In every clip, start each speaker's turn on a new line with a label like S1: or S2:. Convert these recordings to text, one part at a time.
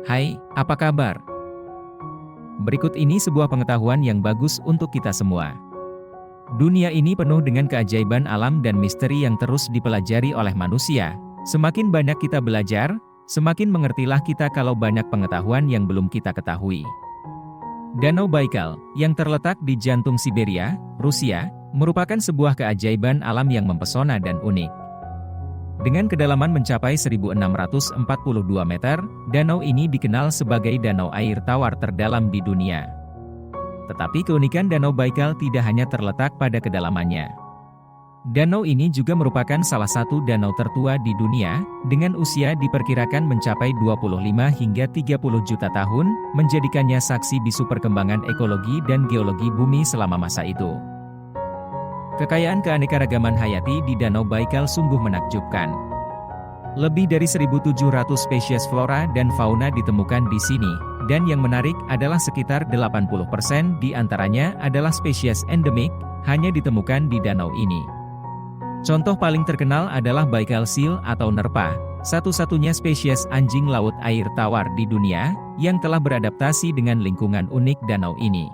S1: Hai, apa kabar? Berikut ini sebuah pengetahuan yang bagus untuk kita semua. Dunia ini penuh dengan keajaiban alam dan misteri yang terus dipelajari oleh manusia. Semakin banyak kita belajar, semakin mengertilah kita kalau banyak pengetahuan yang belum kita ketahui. Danau Baikal, yang terletak di jantung Siberia, Rusia, merupakan sebuah keajaiban alam yang mempesona dan unik. Dengan kedalaman mencapai 1.642 meter, danau ini dikenal sebagai danau air tawar terdalam di dunia. Tetapi keunikan Danau Baikal tidak hanya terletak pada kedalamannya. Danau ini juga merupakan salah satu danau tertua di dunia, dengan usia diperkirakan mencapai 25 hingga 30 juta tahun, menjadikannya saksi bisu perkembangan ekologi dan geologi bumi selama masa itu. Kekayaan keanekaragaman hayati di Danau Baikal sungguh menakjubkan. Lebih dari 1.700 spesies flora dan fauna ditemukan di sini, dan yang menarik adalah sekitar 80% di antaranya adalah spesies endemik, hanya ditemukan di danau ini. Contoh paling terkenal adalah Baikal seal atau nerpa, satu-satunya spesies anjing laut air tawar di dunia, yang telah beradaptasi dengan lingkungan unik danau ini.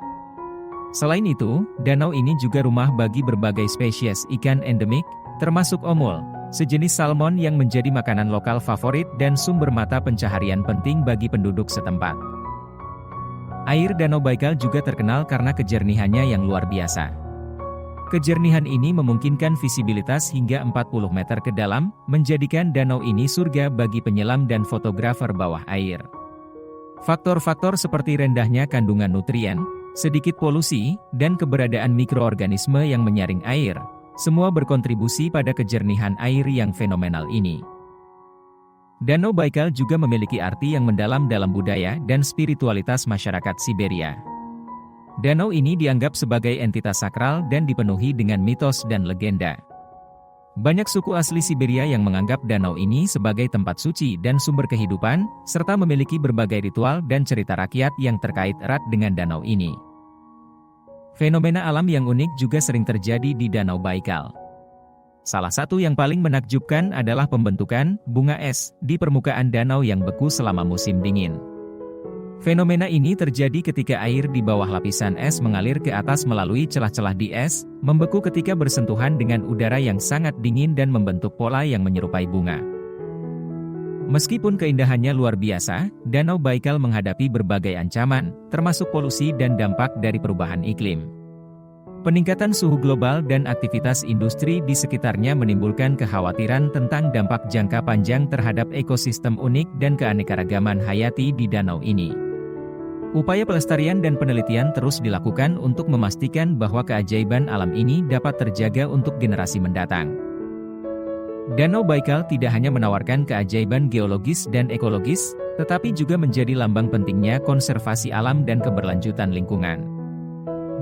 S1: Selain itu, danau ini juga rumah bagi berbagai spesies ikan endemik, termasuk omul, sejenis salmon yang menjadi makanan lokal favorit dan sumber mata pencaharian penting bagi penduduk setempat. Air Danau Baikal juga terkenal karena kejernihannya yang luar biasa. Kejernihan ini memungkinkan visibilitas hingga 40 meter ke dalam, menjadikan danau ini surga bagi penyelam dan fotografer bawah air. Faktor-faktor seperti rendahnya kandungan nutrien, sedikit polusi, dan keberadaan mikroorganisme yang menyaring air, semua berkontribusi pada kejernihan air yang fenomenal ini. Danau Baikal juga memiliki arti yang mendalam dalam budaya dan spiritualitas masyarakat Siberia. Danau ini dianggap sebagai entitas sakral dan dipenuhi dengan mitos dan legenda. Banyak suku asli Siberia yang menganggap danau ini sebagai tempat suci dan sumber kehidupan, serta memiliki berbagai ritual dan cerita rakyat yang terkait erat dengan danau ini. Fenomena alam yang unik juga sering terjadi di Danau Baikal. Salah satu yang paling menakjubkan adalah pembentukan bunga es di permukaan danau yang beku selama musim dingin. Fenomena ini terjadi ketika air di bawah lapisan es mengalir ke atas melalui celah-celah di es, membeku ketika bersentuhan dengan udara yang sangat dingin dan membentuk pola yang menyerupai bunga. Meskipun keindahannya luar biasa, Danau Baikal menghadapi berbagai ancaman, termasuk polusi dan dampak dari perubahan iklim. Peningkatan suhu global dan aktivitas industri di sekitarnya menimbulkan kekhawatiran tentang dampak jangka panjang terhadap ekosistem unik dan keanekaragaman hayati di danau ini. Upaya pelestarian dan penelitian terus dilakukan untuk memastikan bahwa keajaiban alam ini dapat terjaga untuk generasi mendatang. Danau Baikal tidak hanya menawarkan keajaiban geologis dan ekologis, tetapi juga menjadi lambang pentingnya konservasi alam dan keberlanjutan lingkungan.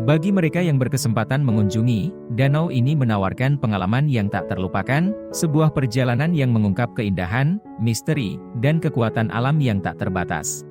S1: Bagi mereka yang berkesempatan mengunjungi, danau ini menawarkan pengalaman yang tak terlupakan, sebuah perjalanan yang mengungkap keindahan, misteri, dan kekuatan alam yang tak terbatas.